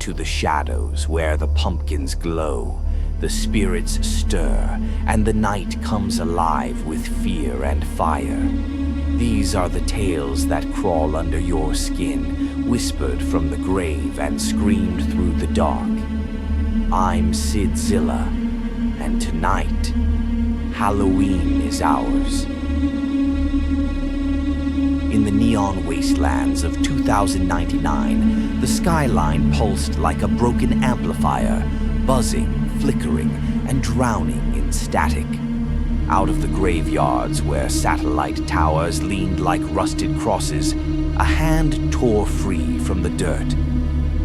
into the shadows where the pumpkins glow. The spirits stir, and the night comes alive with fear and fire. These are the tales that crawl under your skin, whispered from the grave and screamed through the dark. I'm SYD Zilla, and tonight, Halloween is ours. In the neon wastelands of 2099, the skyline pulsed like a broken amplifier, buzzing, flickering, and drowning in static. Out of the graveyards where satellite towers leaned like rusted crosses, a hand tore free from the dirt.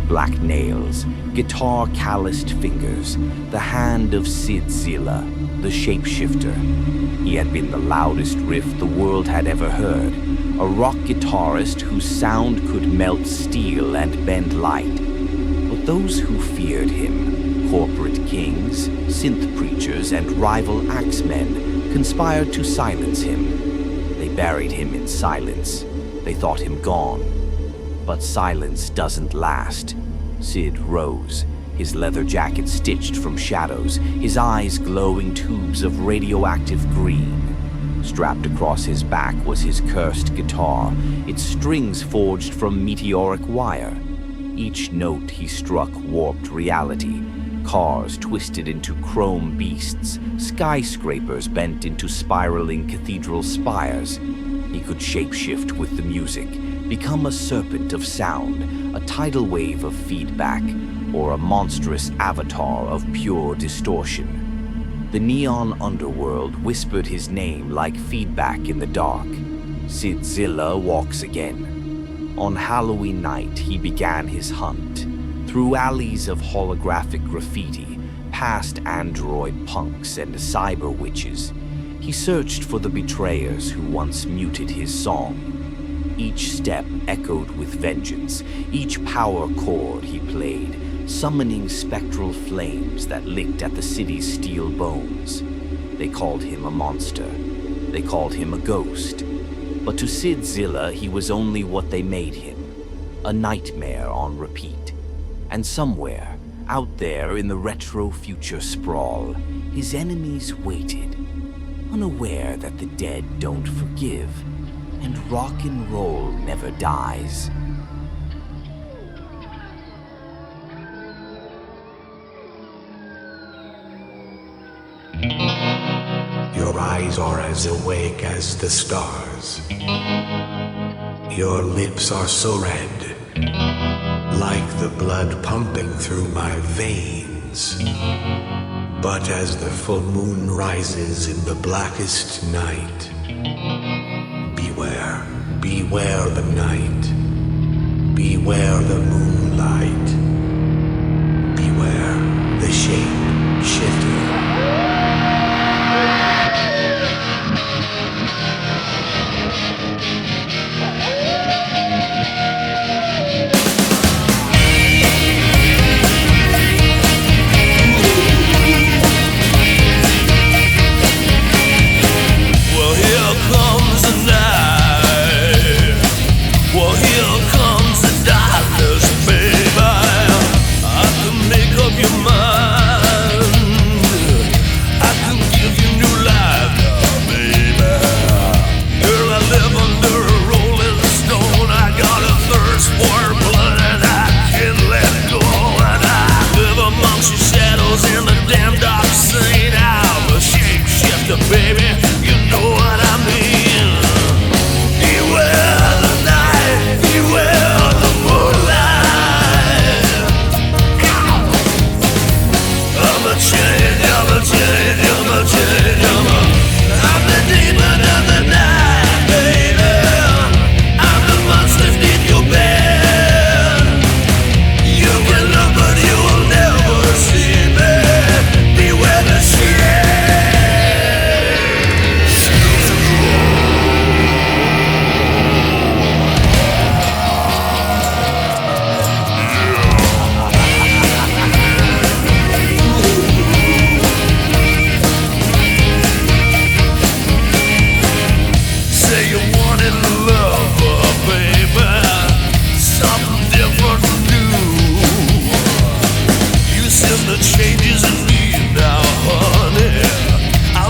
Black nails, guitar-calloused fingers, the hand of SYD Zilla, the Shapeshifter. He had been the loudest riff the world had ever heard, a rock guitarist whose sound could melt steel and bend light. But those who feared him, corporate kings, synth preachers, and rival axemen, conspired to silence him. They buried him in silence. They thought him gone. But silence doesn't last. SYD rose, his leather jacket stitched from shadows, his eyes glowing tubes of radioactive green. Strapped across his back was his cursed guitar, its strings forged from meteoric wire. Each note he struck warped reality. Cars twisted into chrome beasts, skyscrapers bent into spiraling cathedral spires. He could shapeshift with the music, become a serpent of sound, a tidal wave of feedback, or a monstrous avatar of pure distortion. The neon underworld whispered his name like feedback in the dark. SYD Zilla walks again. On Halloween night, he began his hunt. Through alleys of holographic graffiti, past android punks and cyber witches, he searched for the betrayers who once muted his song. Each step echoed with vengeance, each power chord he played, summoning spectral flames that licked at the city's steel bones. They called him a monster. They called him a ghost. But to SYD Zilla, he was only what they made him, a nightmare on repeat. And somewhere, out there in the retro future sprawl, his enemies waited, unaware that the dead don't forgive, and rock and roll never dies. Your eyes are as awake as the stars. Your lips are so red, like the blood pumping through my veins. But as the full moon rises in the blackest night, beware, beware the night, beware the moonlight, beware the Shapeshifter. You can look but you will never see me.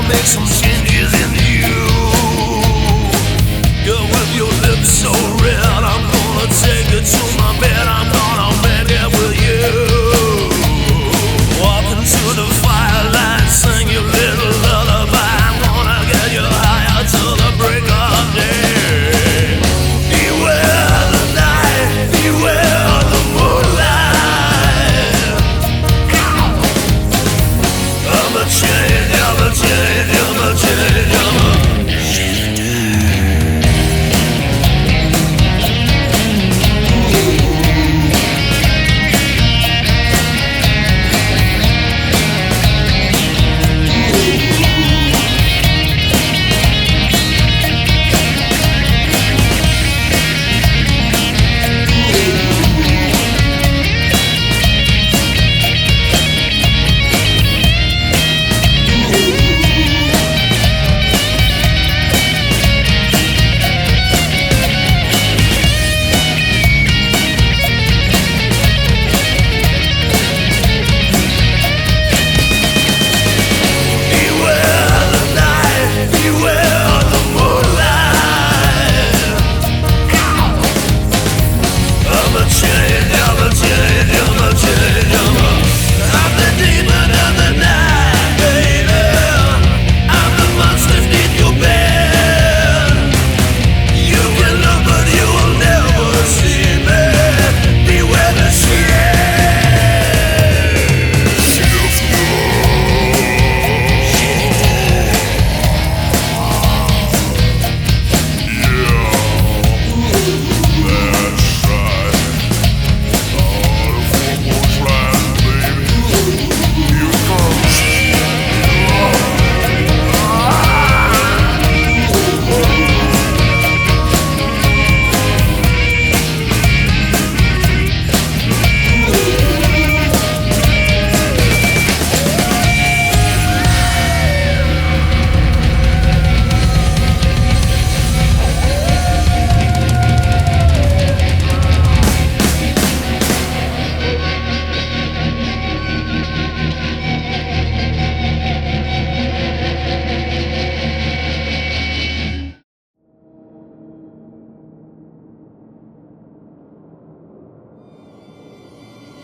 make some changes in you. Girl, with your lips so red, I'm gonna take it to my bed. I'm gonna make it with you. Walk into the firelight, sing your little lullaby. I'm gonna get you higher till the break of day. Beware the night, beware the moonlight. I'm a change, I'm a change, I'm a change, I'm a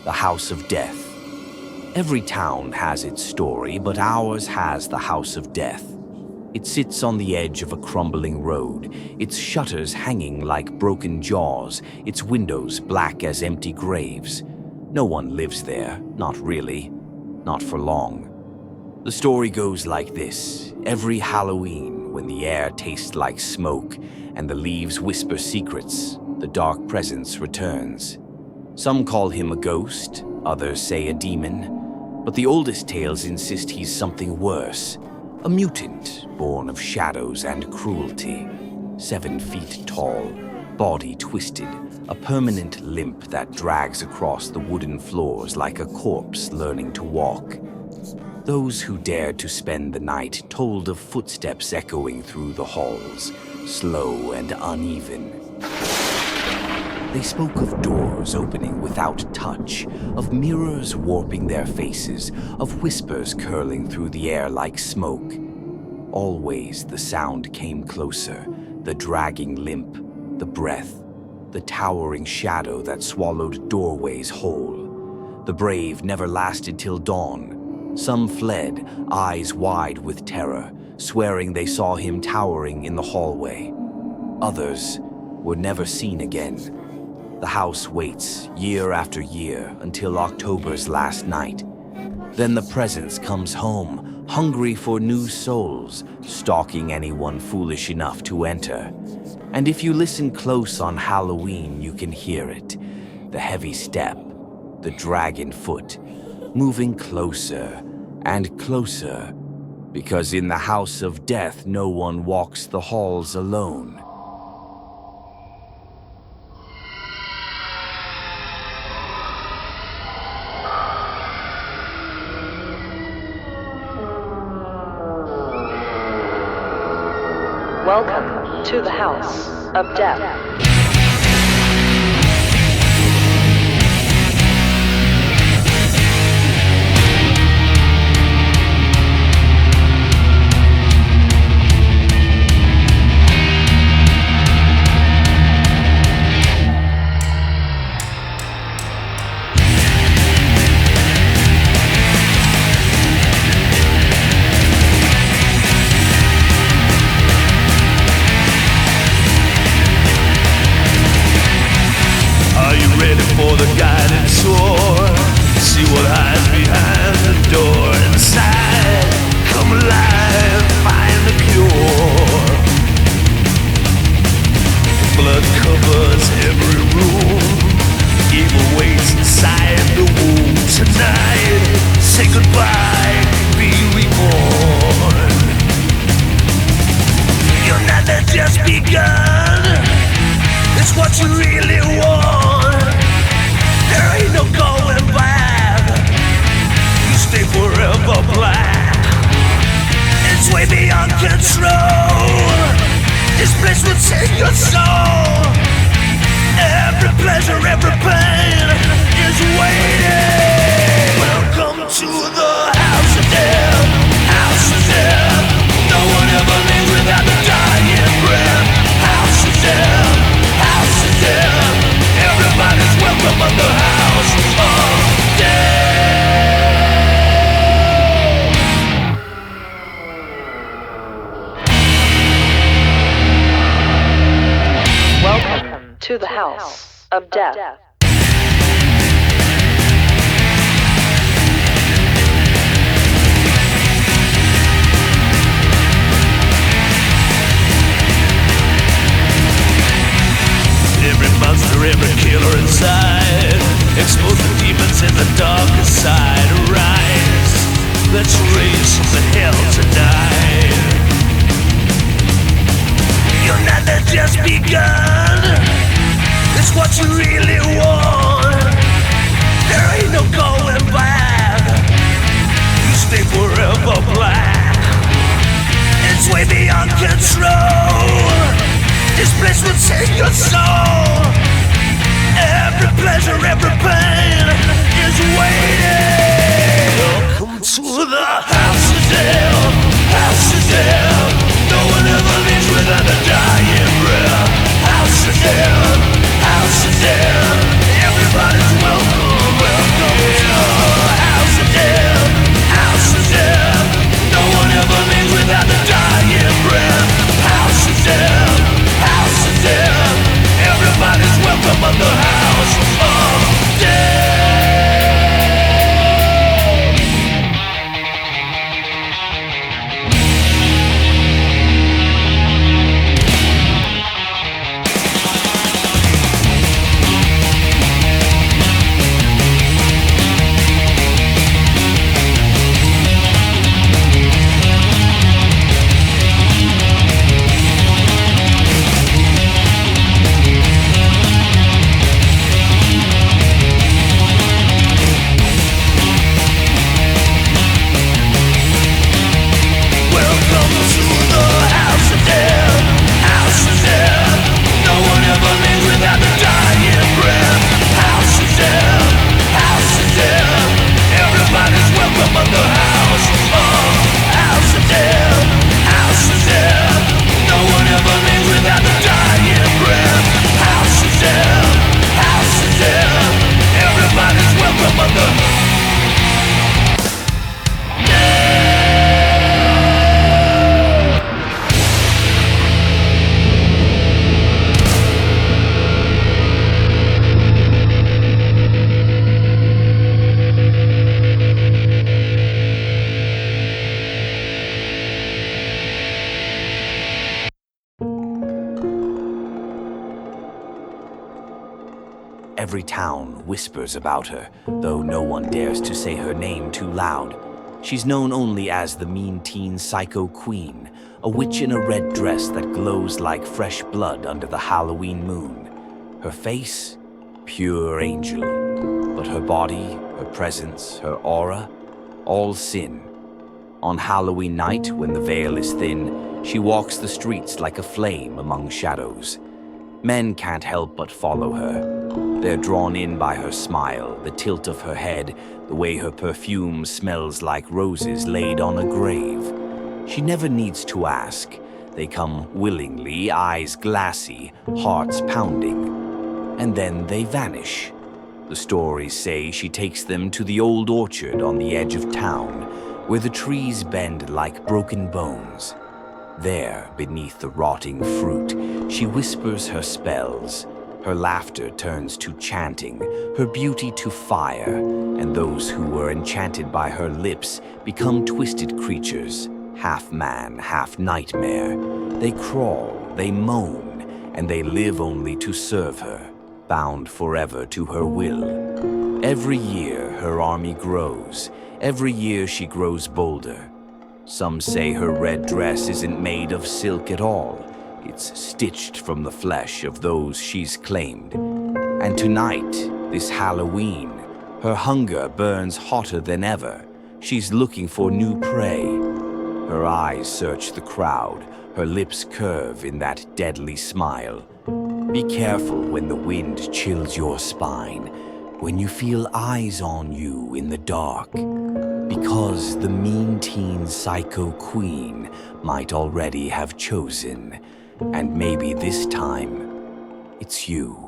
The House of Death. Every town has its story, but ours has the House of Death. It sits on the edge of a crumbling road, its shutters hanging like broken jaws, its windows black as empty graves. No one lives there, not really, not for long. The story goes like this. Every Halloween, when the air tastes like smoke and the leaves whisper secrets, the dark presence returns. Some call him a ghost, others say a demon, but the oldest tales insist he's something worse. A mutant, born of shadows and cruelty. 7 feet tall, body twisted, a permanent limp that drags across the wooden floors like a corpse learning to walk. Those who dared to spend the night told of footsteps echoing through the halls, slow and uneven. They spoke of doors opening without touch, of mirrors warping their faces, of whispers curling through the air like smoke. Always the sound came closer, the dragging limp, the breath, the towering shadow that swallowed doorways whole. The brave never lasted till dawn. Some fled, eyes wide with terror, swearing they saw him towering in the hallway. Others were never seen again. The house waits year after year until October's last night. Then the presence comes home, hungry for new souls, stalking anyone foolish enough to enter. And if you listen close on Halloween, you can hear it. The heavy step, the dragon foot, moving closer and closer. Because in the House of Death, no one walks the halls alone. Welcome to the House of Death. forever black. It's way beyond control. This place would take your soul. Every pleasure, every pain is waiting. Welcome to the house of death. House of death. No one ever leaves without the dying breath. House of death. House of death. Everybody's welcome at the house of death. Welcome to the house of death. Every monster, every killer inside, expose the demons in the darkest side. Rise, let's raise the hell tonight. Your night has just begun. It's what you really want. There ain't no going back. You stay forever black. It's way beyond control. This place will take your soul. Every pleasure, every pain is waiting. Welcome to the house of death. House of death. No one ever leaves without a dying breath. House of death. House of death. Everybody's welcome. Welcome to the house of death. House of death. No one ever leaves without a dying breath. House of death. House of death. Everybody's welcome at the house of death. Every town whispers about her, though no one dares to say her name too loud. She's known only as the mean teen psycho queen, a witch in a red dress that glows like fresh blood under the Halloween moon. Her face, pure angel, but her body, her presence, her aura, all sin. On Halloween night, when the veil is thin, she walks the streets like a flame among shadows. Men can't help but follow her. They're drawn in by her smile, the tilt of her head, the way her perfume smells like roses laid on a grave. She never needs to ask. They come willingly, eyes glassy, hearts pounding. And then they vanish. The stories say she takes them to the old orchard on the edge of town, where the trees bend like broken bones. There, beneath the rotting fruit, she whispers her spells. Her laughter turns to chanting, her beauty to fire, and those who were enchanted by her lips become twisted creatures, half man, half nightmare. They crawl, they moan, and they live only to serve her, bound forever to her will. Every year her army grows, every year she grows bolder. Some say her red dress isn't made of silk at all. It's stitched from the flesh of those she's claimed. And tonight, this Halloween, her hunger burns hotter than ever. She's looking for new prey. Her eyes search the crowd, her lips curve in that deadly smile. Be careful when the wind chills your spine, when you feel eyes on you in the dark, because the mean teen psycho queen might already have chosen, and maybe this time, it's you.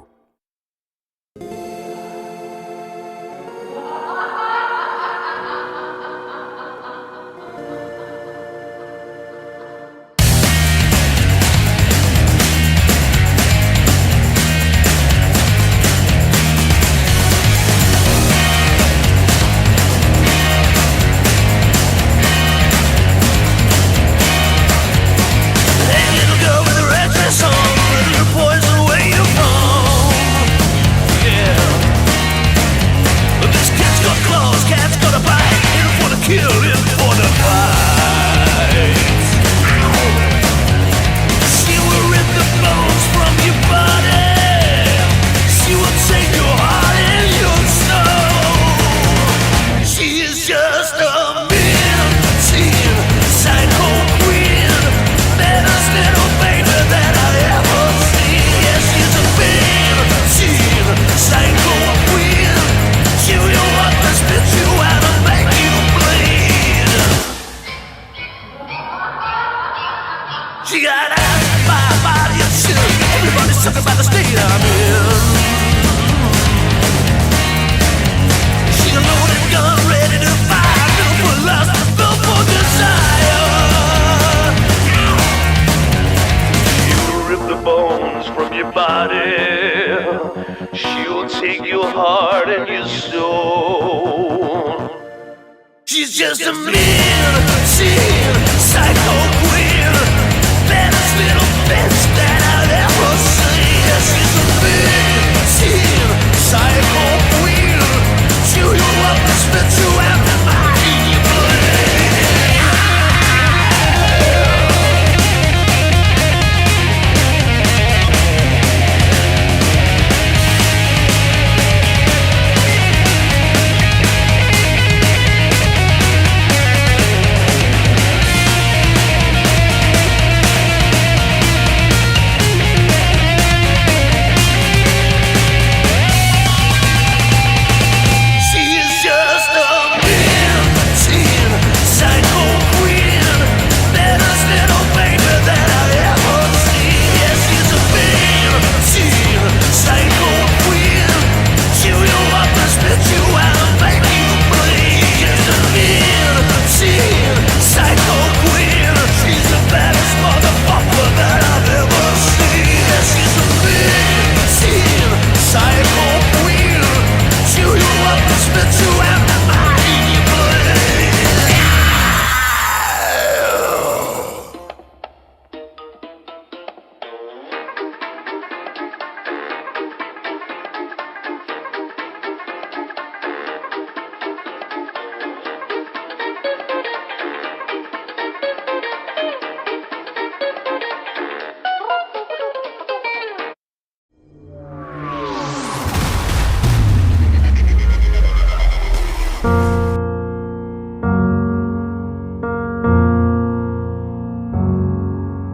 She got asked by a body of shit. Everybody's talking about the state I'm in. She a loaded gun ready to fire. Built for lust, built for desire. You rip the bones from your body. She'll take your heart and your soul. She's just a mean, psycho queen. Baddest little bitch that I've ever seen. She's a big, psycho queen. Chew you up and spit you out and body you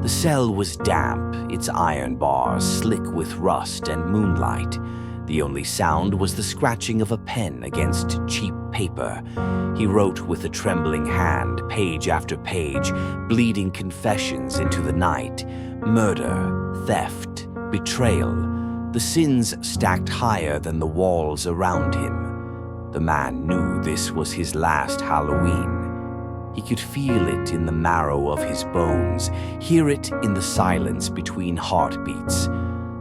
The cell was damp, its iron bars slick with rust and moonlight. The only sound was the scratching of a pen against cheap paper. He wrote with a trembling hand, page after page, bleeding confessions into the night. Murder, theft, betrayal. The sins stacked higher than the walls around him. The man knew this was his last Halloween. He could feel it in the marrow of his bones, hear it in the silence between heartbeats.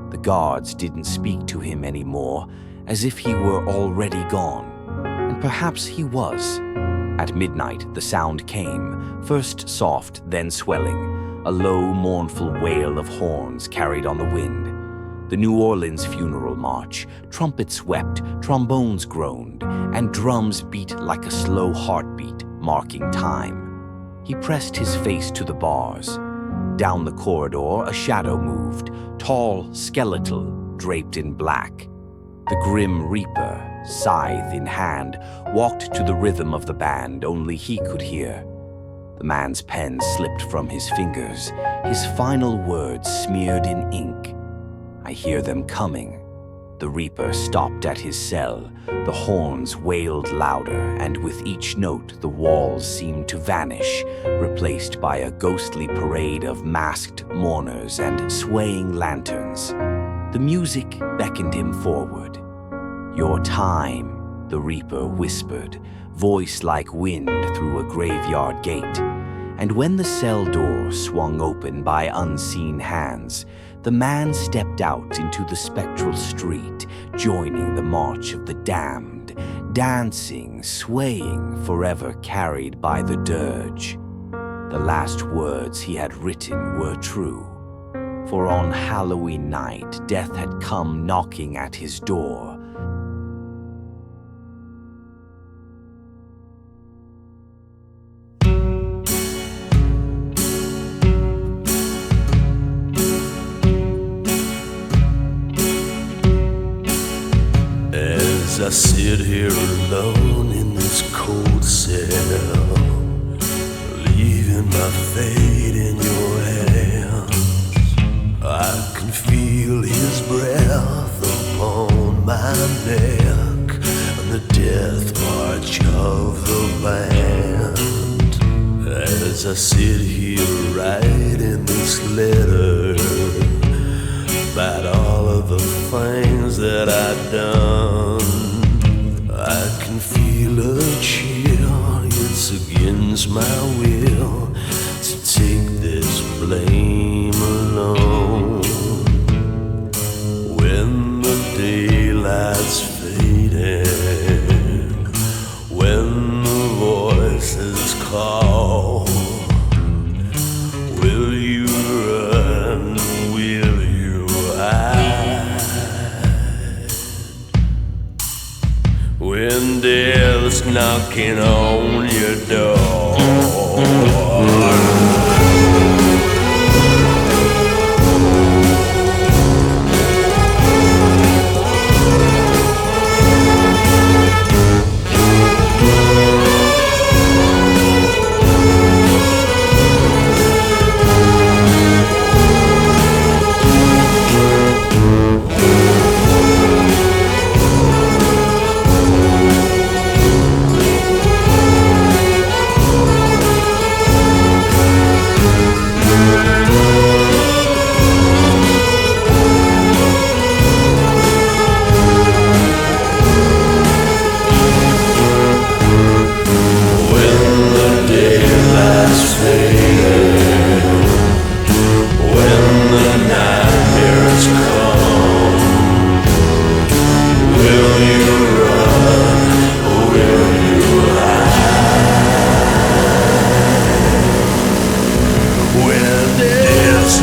The guards didn't speak to him anymore, as if he were already gone. And perhaps he was. At midnight, the sound came, first soft, then swelling, a low, mournful wail of horns carried on the wind. The New Orleans funeral march, trumpets wept, trombones groaned, and drums beat like a slow heartbeat, marking time. He pressed his face to the bars. Down the corridor, a shadow moved, tall, skeletal, draped in black. The Grim Reaper, scythe in hand, walked to the rhythm of the band only he could hear. The man's pen slipped from his fingers, his final words smeared in ink. I hear them coming. The reaper stopped at his cell. The horns wailed louder, and with each note the walls seemed to vanish, replaced by a ghostly parade of masked mourners and swaying lanterns. The music beckoned him forward. "Your time," the reaper whispered, voice like wind through a graveyard gate. And when the cell door swung open by unseen hands, the man stepped out into the spectral street, joining the march of the damned, dancing, swaying, forever carried by the dirge. The last words he had written were true, for on Halloween night death had come knocking at his door. As I sit here alone in this cold cell, leaving my fate in your hands, I can feel his breath upon my neck and the death march of the band. As I sit here writing this letter about all of the things that I've done, I can feel a chill. It's against my will to take this blame alone. When the daylight's fading, when the voices call, will you run? Will you hide? When death's knocking on your door,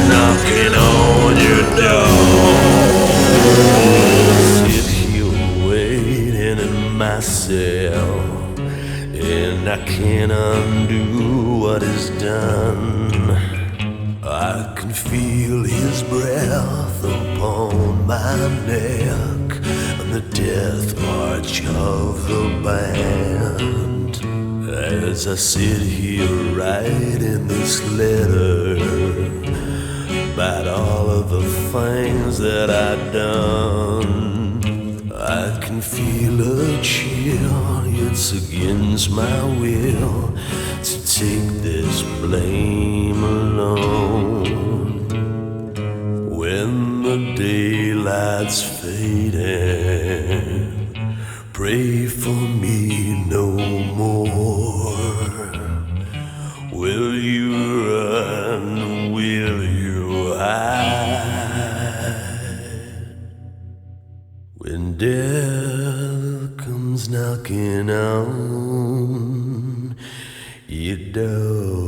knocking on your door. Sit here waiting in my cell, and I can't undo what is done. I can feel his breath upon my neck and the death march of the band. As I sit here writing this letter about all of the things that I've done, I can feel a chill. It's against my will to take this blame alone. When the daylight's fading, pray for me no more. Will you run? Will you hide? When death comes knocking on your door.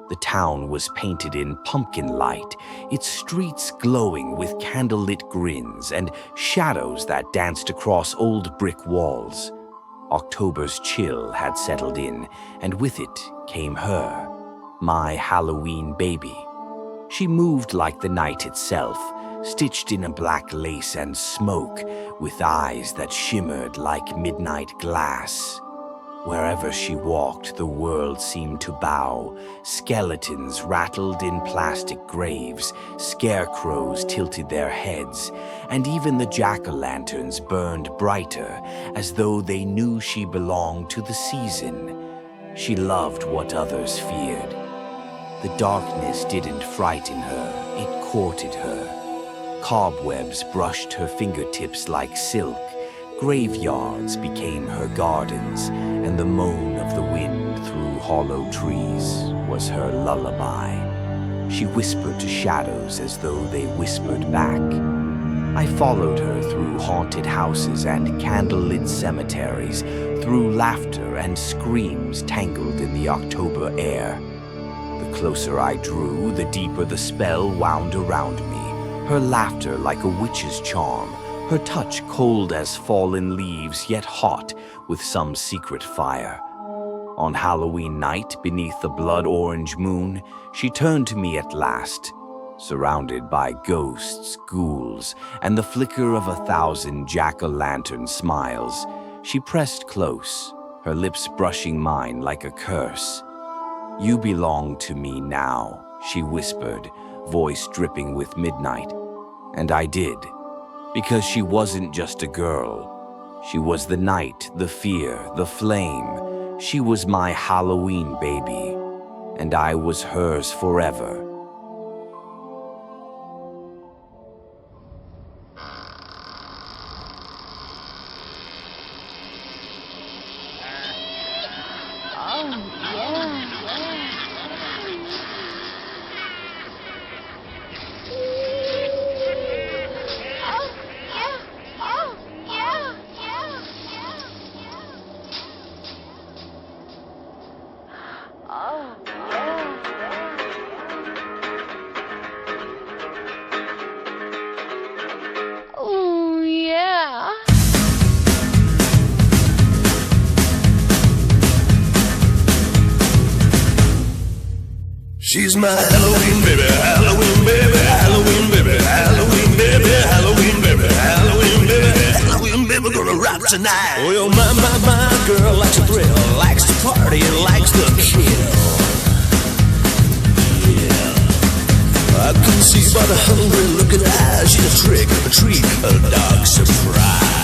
The town was painted in pumpkin light, its streets glowing with candlelit grins and shadows that danced across old brick walls. October's chill had settled in, and with it came her, my Halloween baby. She moved like the night itself, stitched in a black lace and smoke, with eyes that shimmered like midnight glass. Wherever she walked, the world seemed to bow. Skeletons rattled in plastic graves, scarecrows tilted their heads, and even the jack-o'-lanterns burned brighter, as though they knew she belonged to the season. She loved what others feared. The darkness didn't frighten her, it courted her. Cobwebs brushed her fingertips like silk. Graveyards became her gardens, and the moan of the wind through hollow trees was her lullaby. She whispered to shadows as though they whispered back. I followed her through haunted houses and candlelit cemeteries, through laughter and screams tangled in the October air. The closer I drew, the deeper the spell wound around me, her laughter like a witch's charm, her touch cold as fallen leaves, yet hot with some secret fire. On Halloween night, beneath the blood-orange moon, she turned to me at last, surrounded by ghosts, ghouls, and the flicker of 1,000 jack-o'-lantern smiles. She pressed close, her lips brushing mine like a curse. "You belong to me now," she whispered, voice dripping with midnight. And I did. Because she wasn't just a girl. She was the night, the fear, the flame. She was my Halloween baby, and I was hers forever. She's my Halloween baby, Halloween baby, Halloween baby, Halloween baby, Halloween baby, Halloween baby, Halloween baby, gonna rock tonight. Oh, yo, my girl likes to thrill, likes to party, and likes to kill. Yeah, I can see by the hungry looking eyes, she's a trick, a treat, a dark surprise.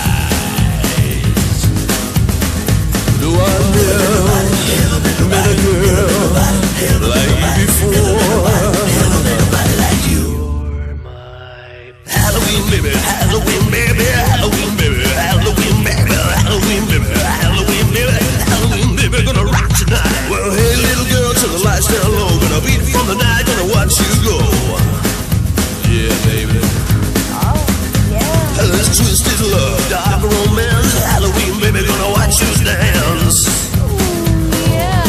Do I never met a girl like you before? Like you. You're my Halloween baby, Halloween baby, Halloween baby, Halloween baby, Halloween baby, Halloween baby, Halloween baby, gonna rock tonight. Well, hey little girl, till the lights down low, gonna beat it from the night, gonna watch you go. Yeah, baby. Oh, yeah. This twisted love, dark romance, Halloween baby, gonna watch you dance. Ooh, yeah.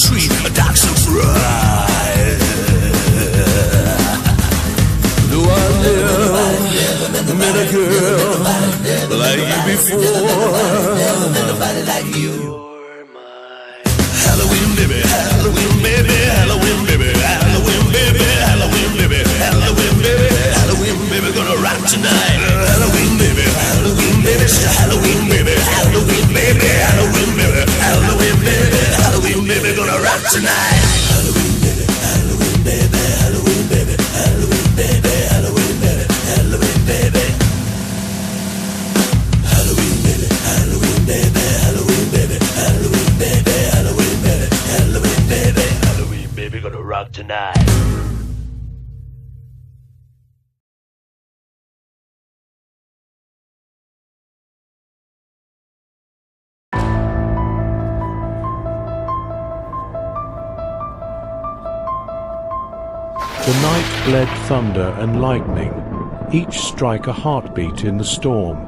tree, a dark surprise. Do I never met a girl like you before? Nobody like you. Halloween baby, Halloween baby, Halloween baby, Halloween baby, Halloween baby, Halloween baby, Halloween baby, gonna rock tonight. Halloween baby, Halloween baby, Halloween baby, Halloween baby, Halloween baby, Halloween baby, Halloween baby, gonna rock tonight. Halloween baby, Halloween baby, Halloween baby, Halloween baby, Halloween baby, Halloween baby, Halloween baby, Halloween baby, Halloween baby, Halloween baby, Halloween baby, Halloween baby, Halloween baby, gonna rock tonight. The night bled thunder and lightning, each strike a heartbeat in the storm.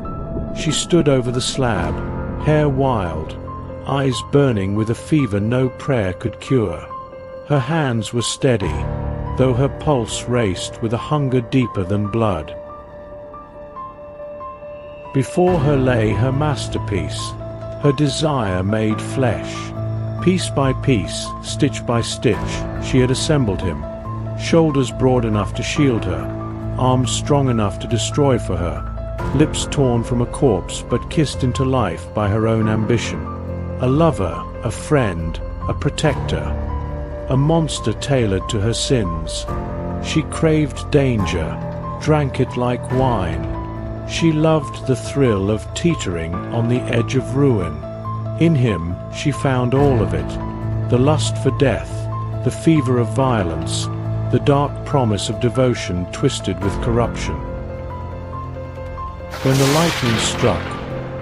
She stood over the slab, hair wild, eyes burning with a fever no prayer could cure. Her hands were steady, though her pulse raced with a hunger deeper than blood. Before her lay her masterpiece, her desire made flesh. Piece by piece, stitch by stitch, she had assembled him. Shoulders broad enough to shield her, arms strong enough to destroy for her, lips torn from a corpse but kissed into life by her own ambition. A lover, a friend, a protector, a monster tailored to her sins. She craved danger, drank it like wine. She loved the thrill of teetering on the edge of ruin. In him she found all of it, the lust for death, the fever of violence, the dark promise of devotion twisted with corruption. When the lightning struck,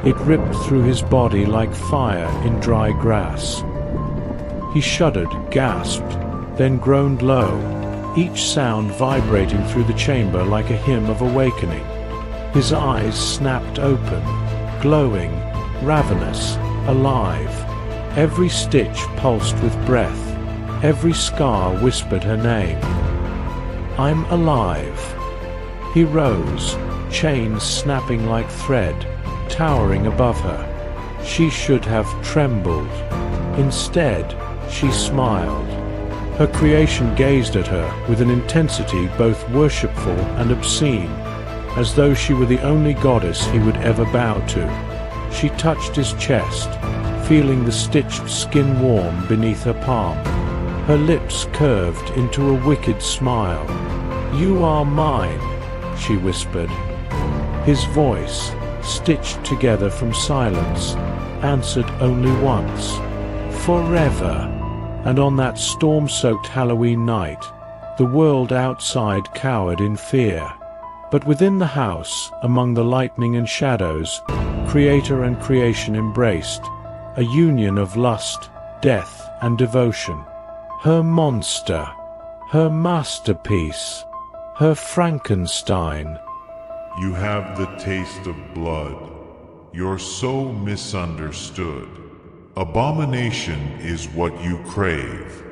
it ripped through his body like fire in dry grass. He shuddered, gasped, then groaned low, each sound vibrating through the chamber like a hymn of awakening. His eyes snapped open, glowing, ravenous, alive. Every stitch pulsed with breath. Every scar whispered her name. I'm alive. He rose, chains snapping like thread, towering above her. She should have trembled. Instead, she smiled. Her creation gazed at her with an intensity both worshipful and obscene, as though she were the only goddess he would ever bow to. She touched his chest, feeling the stitched skin warm beneath her palm. Her lips curved into a wicked smile. You are mine, she whispered. His voice, stitched together from silence, answered only once. Forever. And on that storm-soaked Halloween night, the world outside cowered in fear. But within the house, among the lightning and shadows, creator and creation embraced, a union of lust, death, and devotion. Her monster, her masterpiece, her Frankenstein. You have the taste of blood. You're so misunderstood. Abomination is what you crave.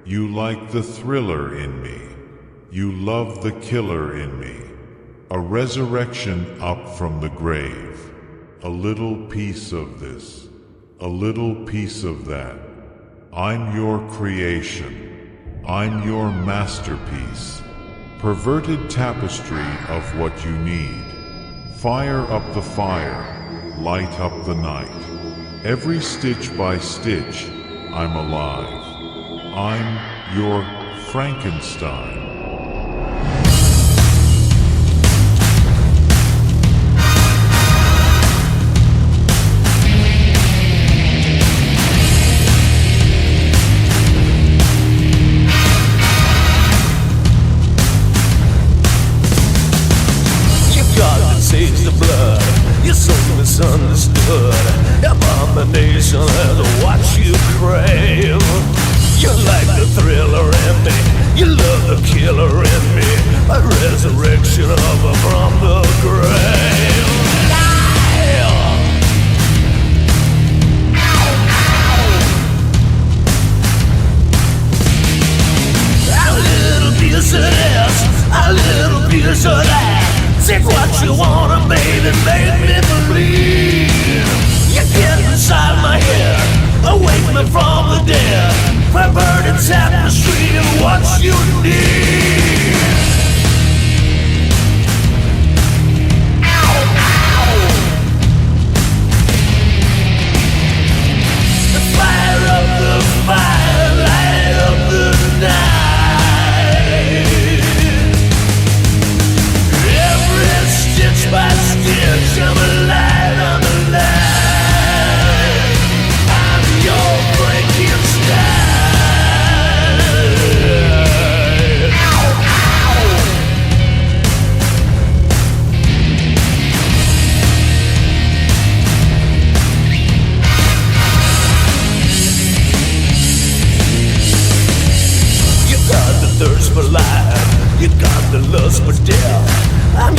You like the thriller in me. You love the killer in me. A resurrection up from the grave. A little piece of this. A little piece of that. I'm your creation. I'm your masterpiece. Perverted tapestry of what you need. Fire up the fire. Light up the night. Every stitch by stitch, I'm alive. I'm your Frankenstein. Saves the blood, you're so misunderstood. Abomination has what you crave. You like the thriller in me, you love the killer this or that. Take what you wanna, baby, make me believe. You get inside my head, awake me from the dead. Perverted tapestry of what you need. Ow, ow. The fire of the fire, light of the night. Every stitch by stitch, I'm alive, I'm alive. I'm your Frankenstein. Ow, ow. You got the thirst for life, you got the lust for death. I'm